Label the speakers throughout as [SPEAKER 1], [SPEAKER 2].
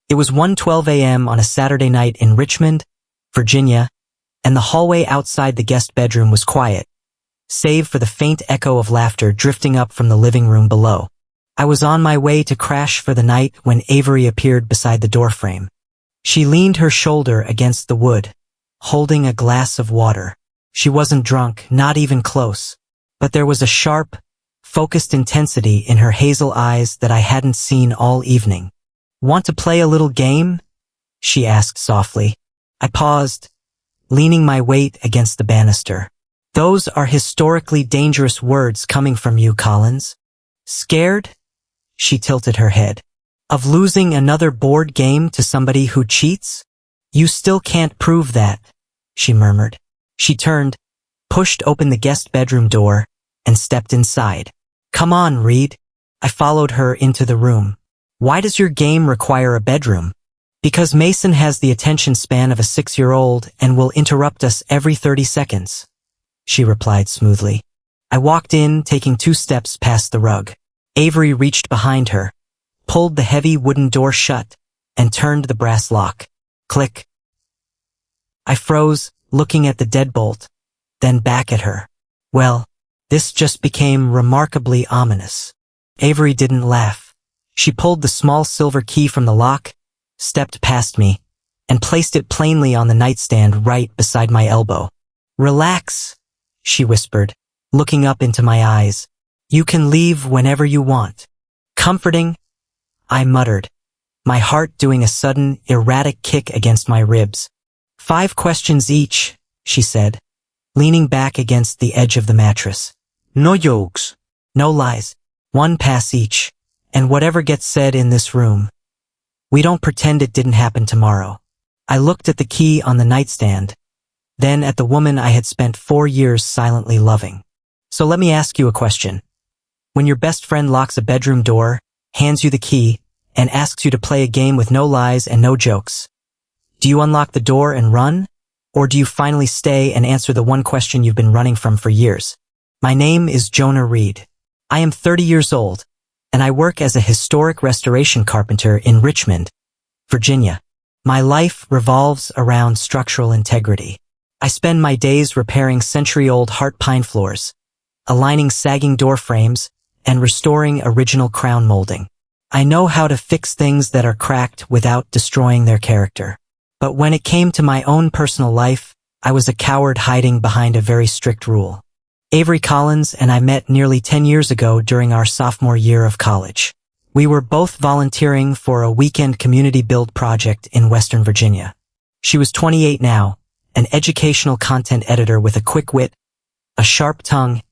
[SPEAKER 1] It was 1:12 a.m. on a Saturday night in Richmond, Virginia, and the hallway outside the guest bedroom was quiet, save for the faint echo of laughter drifting up from the living room below. I was on my way to crash for the night when Avery appeared beside the doorframe. She leaned her shoulder against the wood, holding a glass of water. She wasn't drunk, not even close, but there was a sharp, focused intensity in her hazel eyes that I hadn't seen all evening. "Want to play a little game?" she asked softly. I paused, leaning my weight against the banister. "Those are historically dangerous words coming from you, Collins." "Scared?" She tilted her head. "Of losing another board game to somebody who cheats?" "You still can't prove that," she murmured. She turned, pushed open the guest bedroom door, and stepped inside. "Come on, Reed." I followed her into the room. "Why does your game require a bedroom?" "Because Mason has the attention span of a 6-year-old and will interrupt us every 30 seconds, she replied smoothly. I walked in, taking 2 steps past the rug. Avery reached behind her, pulled the heavy wooden door shut, and turned the brass lock. Click. I froze, looking at the deadbolt, then back at her. Well, this just became remarkably ominous. Avery didn't laugh. She pulled the small silver key from the lock, stepped past me, and placed it plainly on the nightstand right beside my elbow. "Relax," she whispered, looking up into my eyes. "You can leave whenever you want." "Comforting?" I muttered, my heart doing a sudden, erratic kick against my ribs. 5 questions each, she said, leaning back against the edge of the mattress. "No jokes. No lies. 1 pass each. And whatever gets said in this room, we don't pretend it didn't happen tomorrow." I looked at the key on the nightstand, then at the woman I had spent 4 years silently loving. "So let me ask you a question. When your best friend locks a bedroom door, hands you the key, and asks you to play a game with no lies and no jokes, do you unlock the door and run? Or do you finally stay and answer the one question you've been running from for years?" My name is Jonah Reed. I am 30 years old, and I work as a historic restoration carpenter in Richmond, Virginia. My life revolves around structural integrity. I spend my days repairing century-old heart pine floors, aligning sagging door frames, and restoring original crown molding. I know how to fix things that are cracked without destroying their character. But when it came to my own personal life, I was a coward hiding behind a very strict rule. Avery Collins and I met nearly 10 years ago during our sophomore year of college. We were both volunteering for a weekend community build project in Western Virginia. She was 28 now, an educational content editor with a quick wit, a sharp tongue,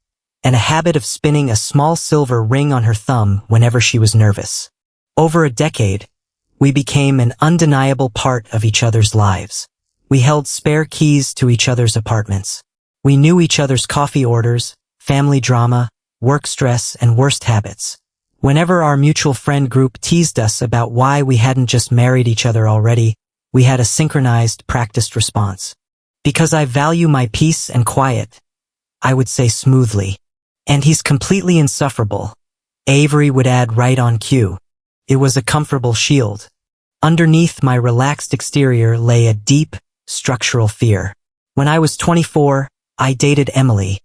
[SPEAKER 1] and a habit of spinning a small silver ring on her thumb whenever she was nervous. Over a decade, we became an undeniable part of each other's lives. We held spare keys to each other's apartments. We knew each other's coffee orders, family drama, work stress, and worst habits. Whenever our mutual friend group teased us about why we hadn't just married each other already, we had a synchronized, practiced response. "Because I value my peace and quiet," I would say smoothly. "And he's completely insufferable," Avery would add right on cue. It was a comfortable shield. Underneath my relaxed exterior lay a deep, structural fear. When I was 24, I dated Emily,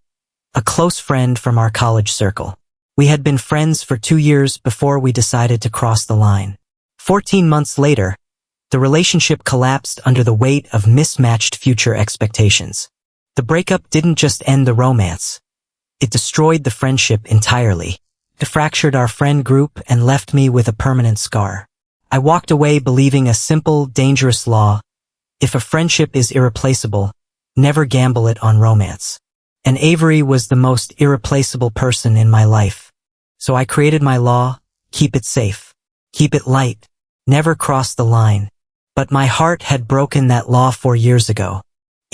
[SPEAKER 1] a close friend from our college circle. We had been friends for 2 years before we decided to cross the line. 14 months later, the relationship collapsed under the weight of mismatched future expectations. The breakup didn't just end the romance. It destroyed the friendship entirely. It fractured our friend group and left me with a permanent scar. I walked away believing a simple, dangerous law: if a friendship is irreplaceable, never gamble it on romance. And Avery was the most irreplaceable person in my life. So I created my law: keep it safe, keep it light, never cross the line. But my heart had broken that law 4 years ago.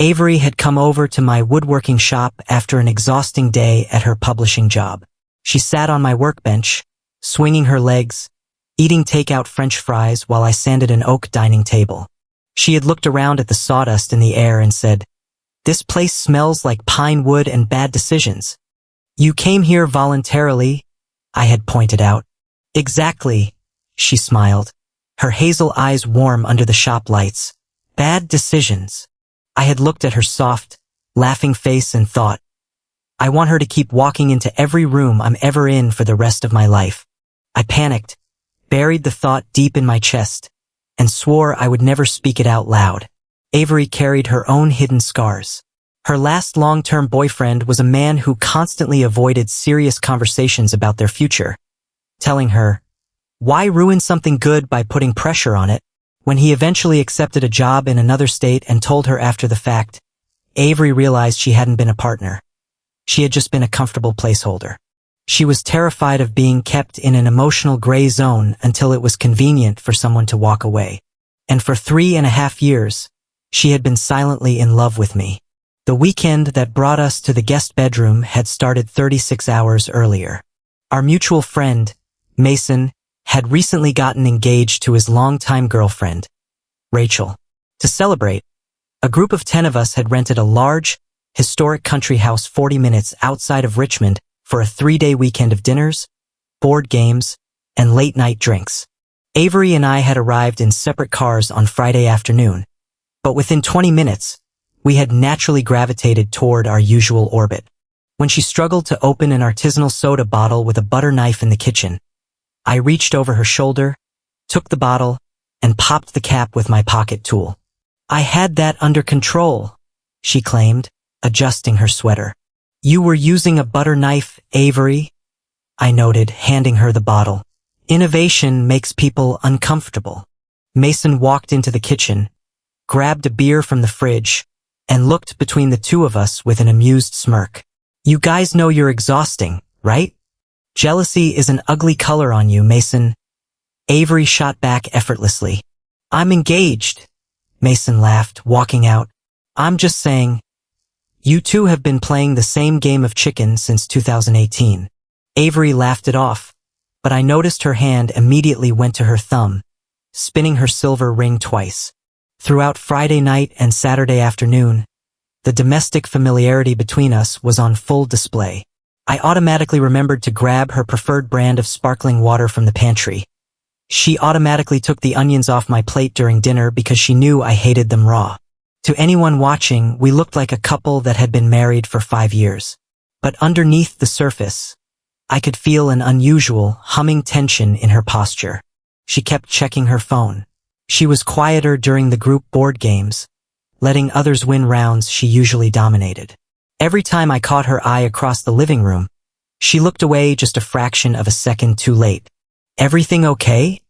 [SPEAKER 1] Avery had come over to my woodworking shop after an exhausting day at her publishing job. She sat on my workbench, swinging her legs, eating takeout French fries while I sanded an oak dining table. She had looked around at the sawdust in the air and said, "This place smells like pine wood and bad decisions." "You came here voluntarily," I had pointed out. "Exactly," she smiled. her hazel eyes warm under the shop lights. Bad decisions. I had looked at her soft, laughing face and thought, I want her to keep walking into every room I'm ever in for the rest of my life. I panicked, buried the thought deep in my chest, and swore I would never speak it out loud. Avery carried her own hidden scars. Her last long-term boyfriend was a man who constantly avoided serious conversations about their future, telling her, why ruin something good by putting pressure on it? When he eventually accepted a job in another state and told her after the fact, Avery realized she hadn't been a partner. She had just been a comfortable placeholder. She was terrified of being kept in an emotional gray zone until it was convenient for someone to walk away. And for 3.5 years, she had been silently in love with me. The weekend that brought us to the guest bedroom had started 36 hours earlier. Our mutual friend, Mason, had recently gotten engaged to his longtime girlfriend, Rachel. To celebrate, a group of 10 of us had rented a large, historic country house 40 minutes outside of Richmond for a 3-day weekend of dinners, board games, and late-night drinks. Avery and I had arrived in separate cars on Friday afternoon, but within 20 minutes, we had naturally gravitated toward our usual orbit. When she struggled to open an artisanal soda bottle with a butter knife in the kitchen, I reached over her shoulder, took the bottle, and popped the cap with my pocket tool. I had that under control, she claimed, adjusting her sweater. You were using a butter knife, Avery? I noted, handing her the bottle. Innovation makes people uncomfortable. Mason walked into the kitchen, grabbed a beer from the fridge, and looked between the two of us with an amused smirk. You guys know you're exhausting, right? Jealousy is an ugly color on you, Mason. Avery shot back effortlessly. I'm engaged, Mason laughed, walking out. I'm just saying, you two have been playing the same game of chicken since 2018. Avery laughed it off, but I noticed her hand immediately went to her thumb, spinning her silver ring twice. Throughout Friday night and Saturday afternoon, the domestic familiarity between us was on full display. I automatically remembered to grab her preferred brand of sparkling water from the pantry. She automatically took the onions off my plate during dinner because she knew I hated them raw. To anyone watching, we looked like a couple that had been married for 5 years. But underneath the surface, I could feel an unusual, humming tension in her posture. She kept checking her phone. She was quieter during the group board games, letting others win rounds she usually dominated. Every time I caught her eye across the living room, she looked away just a fraction of a second too late. Everything okay?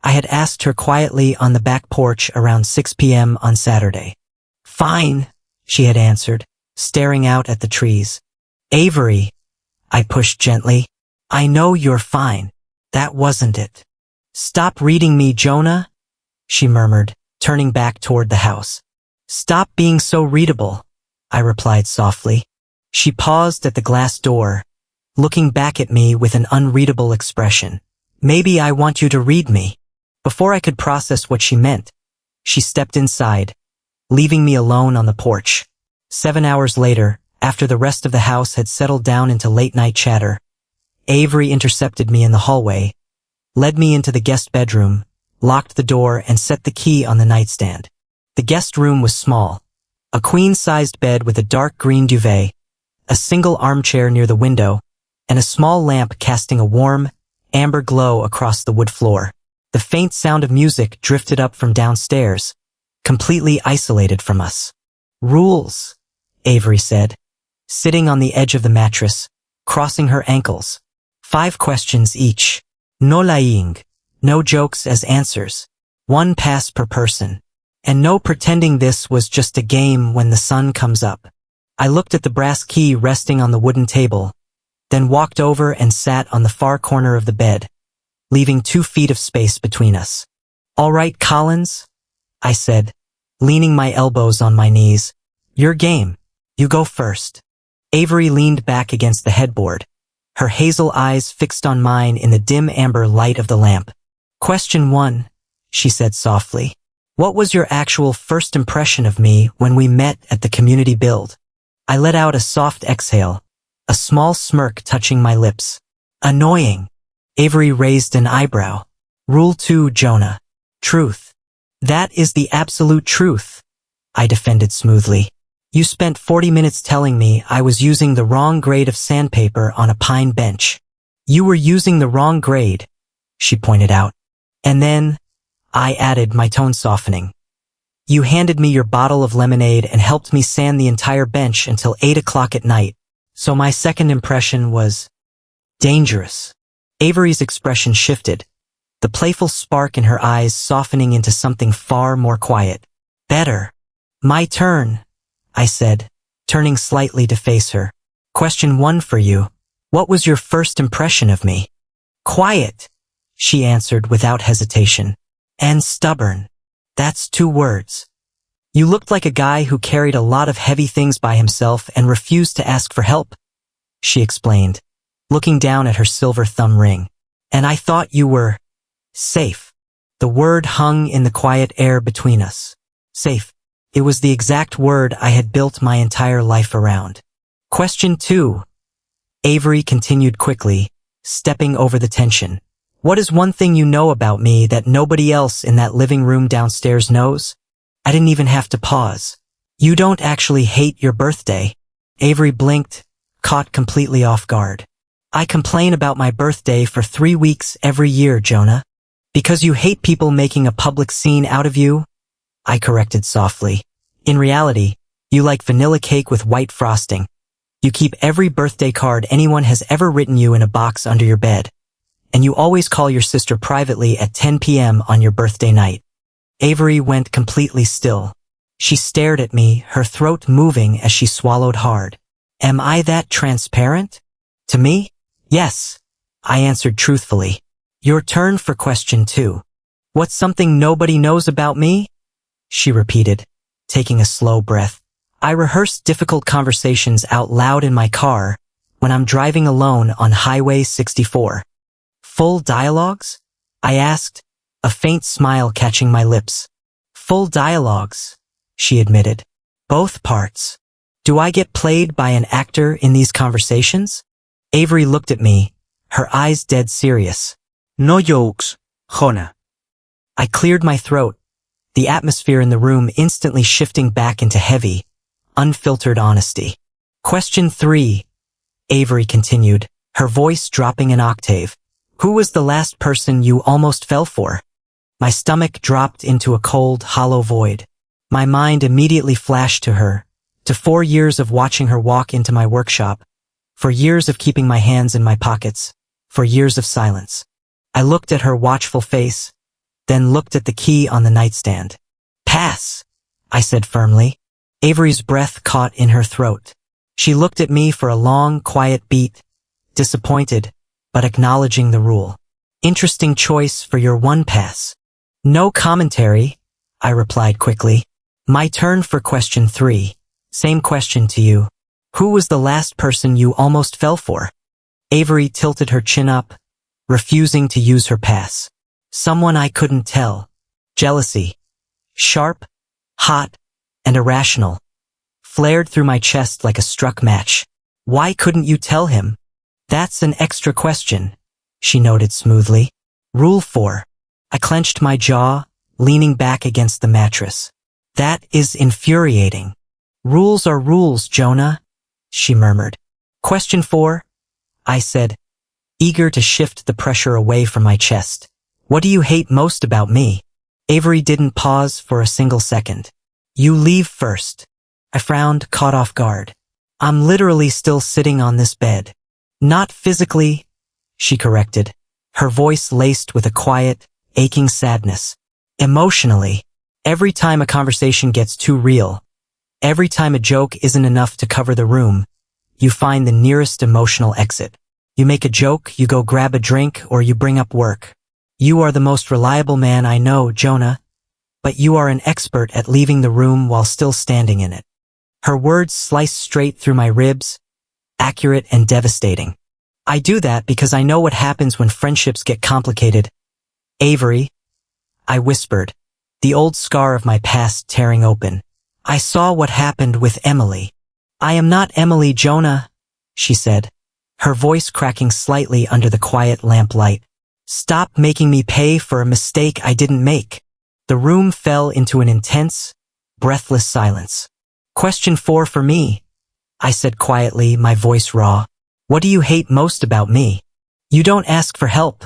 [SPEAKER 1] I had asked her quietly on the back porch around 6 p.m. on Saturday. Fine, she had answered, staring out at the trees. Avery, I pushed gently. I know you're fine. That wasn't it. Stop reading me, Jonah, she murmured, turning back toward the house. Stop being so readable, I replied softly. She paused at the glass door, looking back at me with an unreadable expression. Maybe I want you to read me. Before I could process what she meant, she stepped inside, leaving me alone on the porch. 7 hours later, after the rest of the house had settled down into late-night chatter, Avery intercepted me in the hallway, led me into the guest bedroom, locked the door, and set the key on the nightstand. The guest room was small. A queen-sized bed with a dark green duvet, a single armchair near the window, and a small lamp casting a warm, amber glow across the wood floor. The faint sound of music drifted up from downstairs, completely isolated from us. Rules, Avery said, sitting on the edge of the mattress, crossing her ankles. 5 questions each. No lying. No jokes as answers. 1 pass per person. And no pretending this was just a game when the sun comes up. I looked at the brass key resting on the wooden table, then walked over and sat on the far corner of the bed, leaving 2 feet of space between us. All right, Collins, I said, leaning my elbows on my knees. Your game. You go first. Avery leaned back against the headboard, her hazel eyes fixed on mine in the dim amber light of the lamp. Question 1, she said softly. What was your actual first impression of me when we met at the community build? I let out a soft exhale, a small smirk touching my lips. Annoying. Avery raised an eyebrow. Rule 2, Jonah. Truth. That is the absolute truth, I defended smoothly. You spent 40 minutes telling me I was using the wrong grade of sandpaper on a pine bench. You were using the wrong grade, she pointed out. And then, I added, my tone softening. You handed me your bottle of lemonade and helped me sand the entire bench until 8 o'clock at night. So my second impression was dangerous. Avery's expression shifted, the playful spark in her eyes softening into something far more quiet. Better. My turn, I said, turning slightly to face her. Question 1 for you. What was your first impression of me? Quiet, she answered without hesitation. And stubborn. That's 2 words. You looked like a guy who carried a lot of heavy things by himself and refused to ask for help, she explained, looking down at her silver thumb ring. And I thought you were safe. The word hung in the quiet air between us. Safe. It was the exact word I had built my entire life around. Question 2. Avery continued quickly, stepping over the tension. What is one thing you know about me that nobody else in that living room downstairs knows? I didn't even have to pause. You don't actually hate your birthday. Avery blinked, caught completely off guard. I complain about my birthday for 3 weeks every year, Jonah. Because you hate people making a public scene out of you? I corrected softly. In reality, you like vanilla cake with white frosting. You keep every birthday card anyone has ever written you in a box under your bed. And you always call your sister privately at 10 p.m. on your birthday night. Avery went completely still. She stared at me, her throat moving as she swallowed hard. Am I that transparent? To me? Yes, I answered truthfully. Your turn for question 2. What's something nobody knows about me? She repeated, taking a slow breath. I rehearse difficult conversations out loud in my car when I'm driving alone on Highway 64. Full dialogues? I asked, a faint smile catching my lips. Full dialogues, she admitted. Both parts. Do I get played by an actor in these conversations? Avery looked at me, her eyes dead serious. No jokes, Jonah. I cleared my throat, the atmosphere in the room instantly shifting back into heavy, unfiltered honesty. Question 3, Avery continued, her voice dropping an octave. Who was the last person you almost fell for? My stomach dropped into a cold, hollow void. My mind immediately flashed to her, to 4 years of watching her walk into my workshop, for years of keeping my hands in my pockets, for years of silence. I looked at her watchful face, then looked at the key on the nightstand. Pass, I said firmly. Avery's breath caught in her throat. She looked at me for a long, quiet beat, disappointed, but acknowledging the rule. Interesting choice for your 1 pass. No commentary, I replied quickly. My turn for question 3. Same question to you. Who was the last person you almost fell for? Avery tilted her chin up, refusing to use her pass. Someone I couldn't tell. Jealousy. Sharp, hot, and irrational. Flared through my chest like a struck match. Why couldn't you tell him? That's an extra question, she noted smoothly. Rule 4. I clenched my jaw, leaning back against the mattress. That is infuriating. Rules are rules, Jonah, she murmured. Question 4, I said, eager to shift the pressure away from my chest. What do you hate most about me? Avery didn't pause for a single second. You leave first. I frowned, caught off guard. I'm literally still sitting on this bed. Not physically, she corrected, her voice laced with a quiet, aching sadness. Emotionally. Every time a conversation gets too real, every time a joke isn't enough to cover the room, you find the nearest emotional exit. You make a joke, you go grab a drink, or you bring up work. You are the most reliable man I know, Jonah, but you are an expert at leaving the room while still standing in it. Her words sliced straight through my ribs, accurate and devastating. I do that because I know what happens when friendships get complicated. Avery, I whispered, the old scar of my past tearing open. I saw what happened with Emily. I am not Emily, Jonah, she said, her voice cracking slightly under the quiet lamplight. Stop making me pay for a mistake I didn't make. The room fell into an intense, breathless silence. Question 4 for me, I said quietly, my voice raw. What do you hate most about me? You don't ask for help,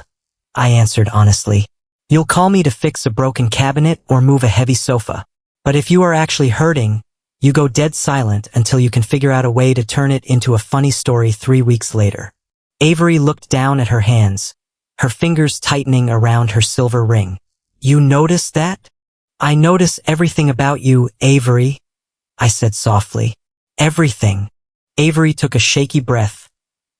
[SPEAKER 1] I answered honestly. You'll call me to fix a broken cabinet or move a heavy sofa. But if you are actually hurting, you go dead silent until you can figure out a way to turn it into a funny story 3 weeks later. Avery looked down at her hands, her fingers tightening around her silver ring. You notice that? I notice everything about you, Avery, I said softly. Everything. Avery took a shaky breath,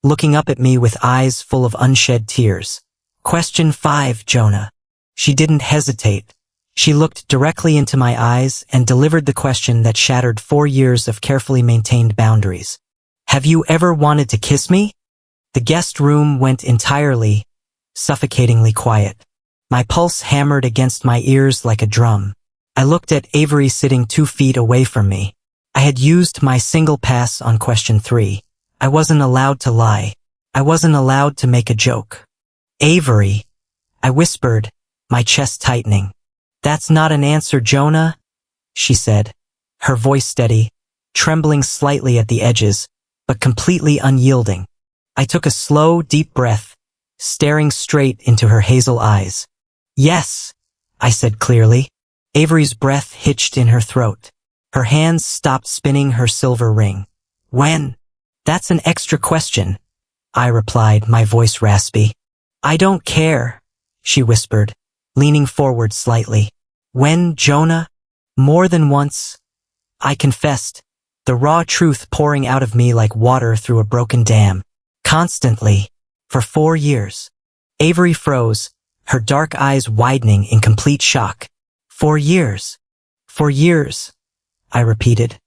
[SPEAKER 1] looking up at me with eyes full of unshed tears. Question 5, Jonah. She didn't hesitate. She looked directly into my eyes and delivered the question that shattered 4 years of carefully maintained boundaries. Have you ever wanted to kiss me? The guest room went entirely, suffocatingly quiet. My pulse hammered against my ears like a drum. I looked at Avery sitting 2 feet away from me. I had used my single pass on question 3. I wasn't allowed to lie. I wasn't allowed to make a joke. Avery, I whispered, my chest tightening. That's not an answer, Jonah, she said, her voice steady, trembling slightly at the edges, but completely unyielding. I took a slow, deep breath, staring straight into her hazel eyes. Yes, I said clearly. Avery's breath hitched in her throat. Her hands stopped spinning her silver ring. When? That's an extra question, I replied, my voice raspy. I don't care, she whispered, leaning forward slightly. When, Jonah? More than once, I confessed, the raw truth pouring out of me like water through a broken dam. Constantly, for 4 years. Avery froze, her dark eyes widening in complete shock. 4 years. 4 years, I repeated,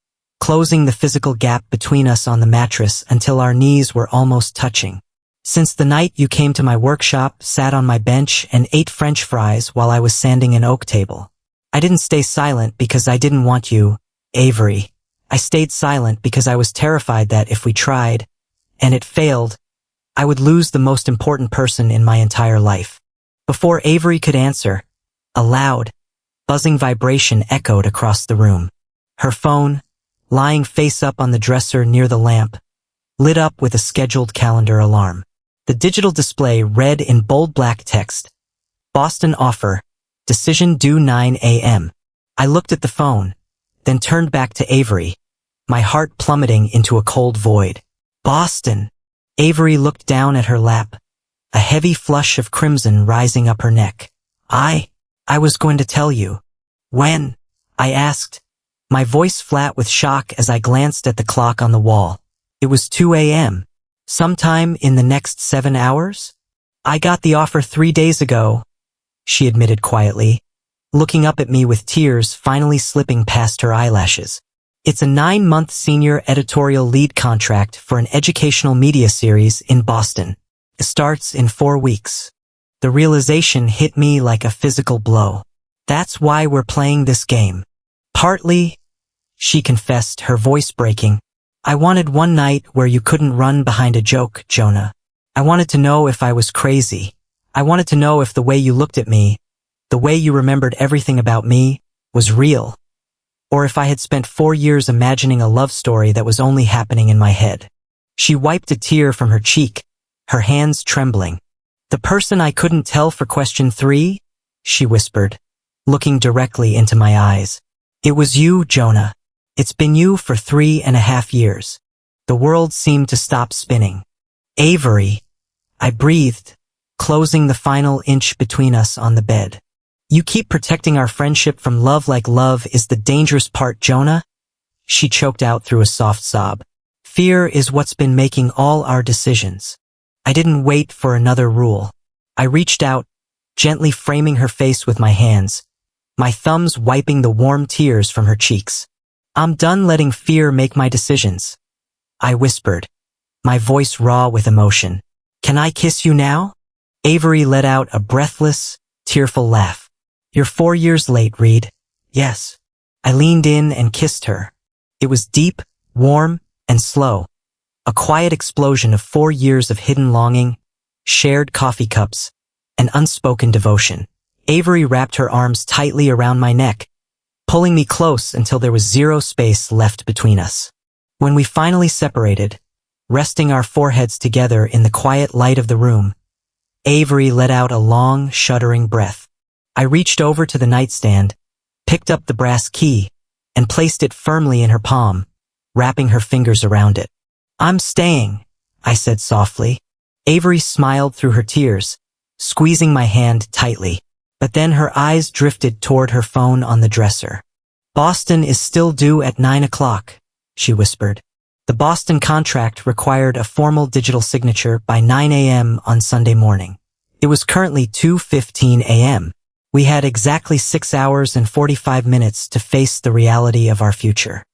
[SPEAKER 1] closing the physical gap between us on the mattress until our knees were almost touching. Since the night you came to my workshop, sat on my bench, and ate French fries while I was sanding an oak table. I didn't stay silent because I didn't want you, Avery. I stayed silent because I was terrified that if we tried, and it failed, I would lose the most important person in my entire life. Before Avery could answer, a loud, buzzing vibration echoed across the room. Her phone, lying face up on the dresser near the lamp, lit up with a scheduled calendar alarm. The digital display read in bold black text, Boston offer, decision due 9 a.m. I looked at the phone, then turned back to Avery, my heart plummeting into a cold void. Boston. Avery looked down at her lap, a heavy flush of crimson rising up her neck. I was going to tell you. When? I asked, my voice flat with shock as I glanced at the clock on the wall. It was 2 a.m. Sometime in the next 7 hours? I got the offer 3 days ago, she admitted quietly, looking up at me with tears finally slipping past her eyelashes. It's a 9-month senior editorial lead contract for an educational media series in Boston. It starts in 4 weeks. The realization hit me like a physical blow. That's why we're playing this game. Partly, she confessed, her voice breaking. I wanted one night where you couldn't run behind a joke, Jonah. I wanted to know if I was crazy. I wanted to know if the way you looked at me, the way you remembered everything about me, was real. Or if I had spent 4 years imagining a love story that was only happening in my head. She wiped a tear from her cheek, her hands trembling. The person I couldn't tell for question 3? She whispered, looking directly into my eyes. It was you, Jonah. It's been you for 3.5 years. The world seemed to stop spinning. Avery, I breathed, closing the final inch between us on the bed. You keep protecting our friendship from love like love is the dangerous part, Jonah. She choked out through a soft sob. Fear is what's been making all our decisions. I didn't wait for another rule. I reached out, gently framing her face with my hands, my thumbs wiping the warm tears from her cheeks. I'm done letting fear make my decisions, I whispered, my voice raw with emotion. Can I kiss you now? Avery let out a breathless, tearful laugh. You're 4 years late, Reed. Yes. I leaned in and kissed her. It was deep, warm, and slow. A quiet explosion of 4 years of hidden longing, shared coffee cups, and unspoken devotion. Avery wrapped her arms tightly around my neck, pulling me close until there was zero space left between us. When we finally separated, resting our foreheads together in the quiet light of the room, Avery let out a long, shuddering breath. I reached over to the nightstand, picked up the brass key, and placed it firmly in her palm, wrapping her fingers around it. "I'm staying," I said softly. Avery smiled through her tears, squeezing my hand tightly. But then her eyes drifted toward her phone on the dresser. "Boston is still due at 9 o'clock, she whispered. The Boston contract required a formal digital signature by 9 a.m. on Sunday morning. It was currently 2:15 a.m. We had exactly 6 hours and 45 minutes to face the reality of our future.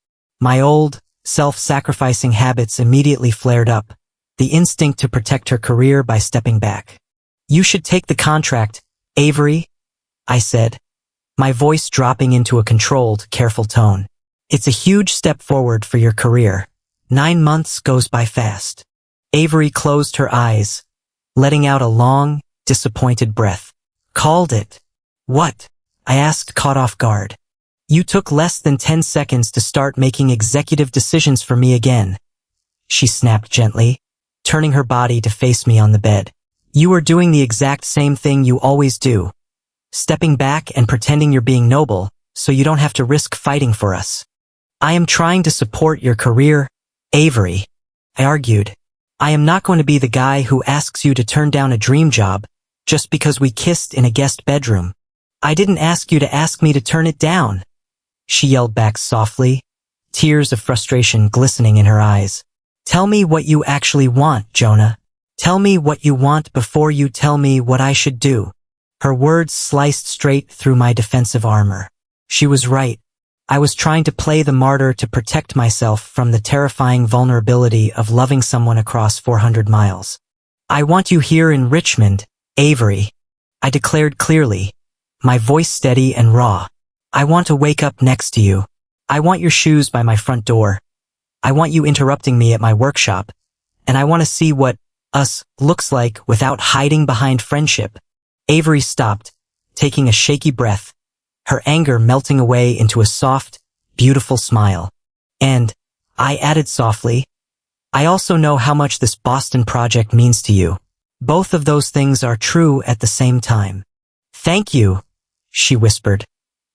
[SPEAKER 1] My old, self-sacrificing habits immediately flared up, the instinct to protect her career by stepping back. "You should take the contract, Avery," I said, my voice dropping into a controlled, careful tone. "It's a huge step forward for your career. 9 months goes by fast." Avery closed her eyes, letting out a long, disappointed breath. "Called it." "What?" I asked, caught off guard. "You took less than 10 seconds to start making executive decisions for me again," she snapped gently, turning her body to face me on the bed. "You are doing the exact same thing you always do. Stepping back and pretending you're being noble, so you don't have to risk fighting for us." "I am trying to support your career, Avery," I argued. "I am not going to be the guy who asks you to turn down a dream job just because we kissed in a guest bedroom." "I didn't ask you to ask me to turn it down," she yelled back softly, tears of frustration glistening in her eyes. "Tell me what you actually want, Jonah. Tell me what you want before you tell me what I should do." Her words sliced straight through my defensive armor. She was right. I was trying to play the martyr to protect myself from the terrifying vulnerability of loving someone across 400 miles. "I want you here in Richmond, Avery," I declared clearly, my voice steady and raw. "I want to wake up next to you. I want your shoes by my front door. I want you interrupting me at my workshop. And I want to see what us looks like without hiding behind friendship." Avery stopped, taking a shaky breath, her anger melting away into a soft, beautiful smile. "And," I added softly, "I also know how much this Boston project means to you. Both of those things are true at the same time." "Thank you," she whispered,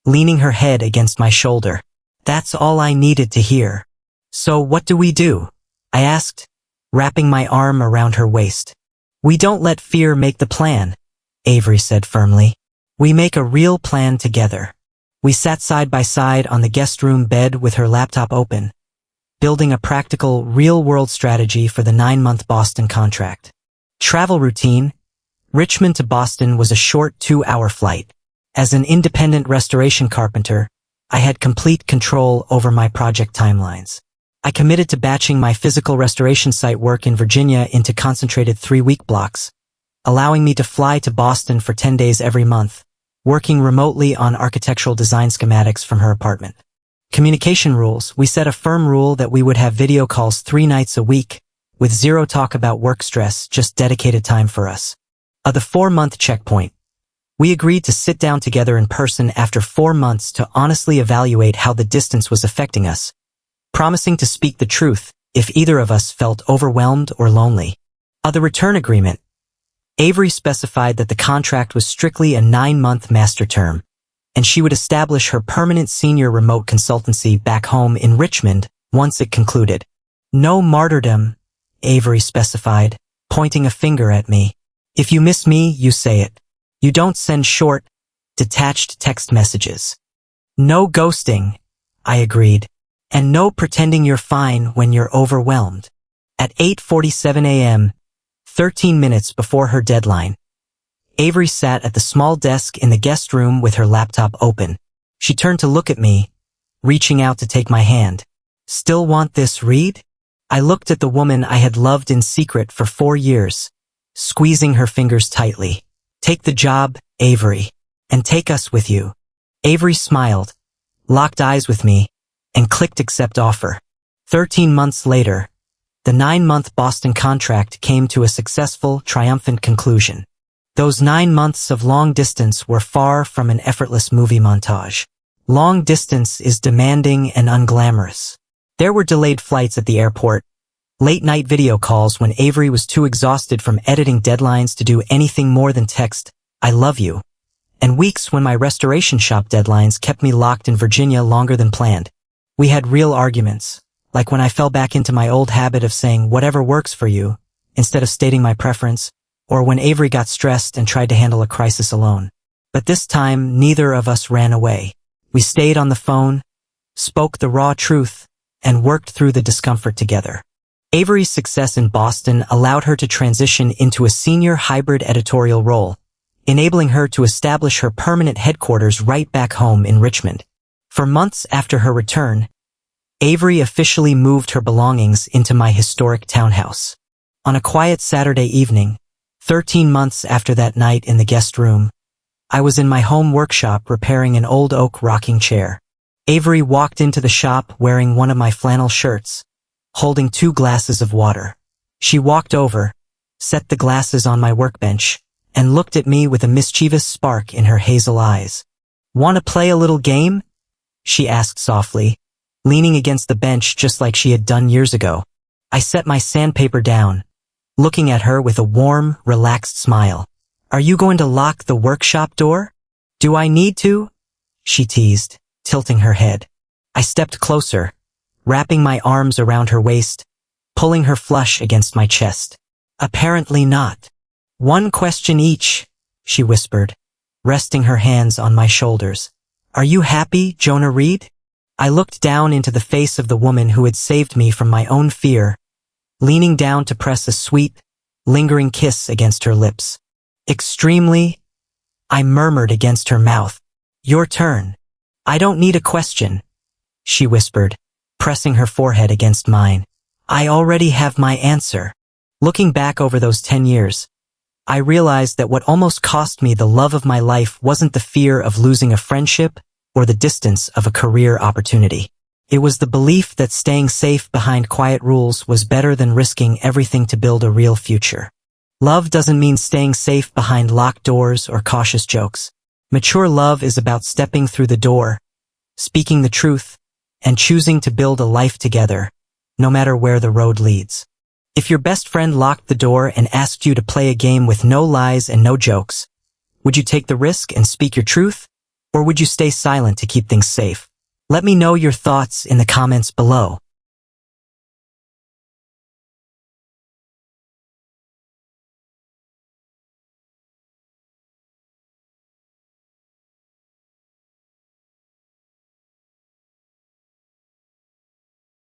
[SPEAKER 1] leaning her head against my shoulder. "That's all I needed to hear." "So what do we do?" I asked, wrapping my arm around her waist. "We don't let fear make the plan," Avery said firmly. "We make a real plan together." We sat side by side on the guest room bed with her laptop open, building a practical, real-world strategy for the 9-month Boston contract. Travel routine: Richmond to Boston was a short 2-hour flight. As an independent restoration carpenter, I had complete control over my project timelines. I committed to batching my physical restoration site work in Virginia into concentrated 3-week blocks, allowing me to fly to Boston for 10 days every month, working remotely on architectural design schematics from her apartment. Communication rules: we set a firm rule that we would have video calls 3 nights a week, with zero talk about work stress, just dedicated time for us. At the 4-month checkpoint, we agreed to sit down together in person after 4 months to honestly evaluate how the distance was affecting us, promising to speak the truth if either of us felt overwhelmed or lonely. At the return agreement, Avery specified that the contract was strictly a 9-month master term, and she would establish her permanent senior remote consultancy back home in Richmond once it concluded. "No martyrdom," Avery specified, pointing a finger at me. "If you miss me, you say it. You don't send short, detached text messages." "No ghosting," I agreed. "And no pretending you're fine when you're overwhelmed." At 8:47 a.m., 13 minutes before her deadline, Avery sat at the small desk in the guest room with her laptop open. She turned to look at me, reaching out to take my hand. "Still want this, Reed?" I looked at the woman I had loved in secret for 4 years, squeezing her fingers tightly. "Take the job, Avery, and take us with you." Avery smiled, locked eyes with me, and clicked accept offer. 13 months later, the 9-month Boston contract came to a successful, triumphant conclusion. Those 9 months of long distance were far from an effortless movie montage. Long distance is demanding and unglamorous. There were delayed flights at the airport, late-night video calls when Avery was too exhausted from editing deadlines to do anything more than text, "I love you," and weeks when my restoration shop deadlines kept me locked in Virginia longer than planned. We had real arguments, like when I fell back into my old habit of saying whatever works for you, instead of stating my preference, or when Avery got stressed and tried to handle a crisis alone. But this time, neither of us ran away. We stayed on the phone, spoke the raw truth, and worked through the discomfort together. Avery's success in Boston allowed her to transition into a senior hybrid editorial role, enabling her to establish her permanent headquarters right back home in Richmond. For months after her return, Avery officially moved her belongings into my historic townhouse. On a quiet Saturday evening, 13 months after that night in the guest room, I was in my home workshop repairing an old oak rocking chair. Avery walked into the shop wearing one of my flannel shirts, holding 2 glasses of water. She walked over, set the glasses on my workbench, and looked at me with a mischievous spark in her hazel eyes. "Want to play a little game?" she asked softly, leaning against the bench just like she had done years ago. I set my sandpaper down, looking at her with a warm, relaxed smile. "Are you going to lock the workshop door?" "Do I need to?" she teased, tilting her head. I stepped closer, wrapping my arms around her waist, pulling her flush against my chest. "Apparently not." "One question each," she whispered, resting her hands on my shoulders. "Are you happy, Jonah Reed?" I looked down into the face of the woman who had saved me from my own fear, leaning down to press a sweet, lingering kiss against her lips. "Extremely," I murmured against her mouth. "Your turn." "I don't need a question," she whispered, pressing her forehead against mine. "I already have my answer." Looking back over those 10 years, I realized that what almost cost me the love of my life wasn't the fear of losing a friendship or the distance of a career opportunity. It was the belief that staying safe behind quiet rules was better than risking everything to build a real future. Love doesn't mean staying safe behind locked doors or cautious jokes. Mature love is about stepping through the door, speaking the truth, and choosing to build a life together, no matter where the road leads. If your best friend locked the door and asked you to play a game with no lies and no jokes, would you take the risk and speak your truth, or would you stay silent to keep things safe? Let me know your thoughts in the comments below.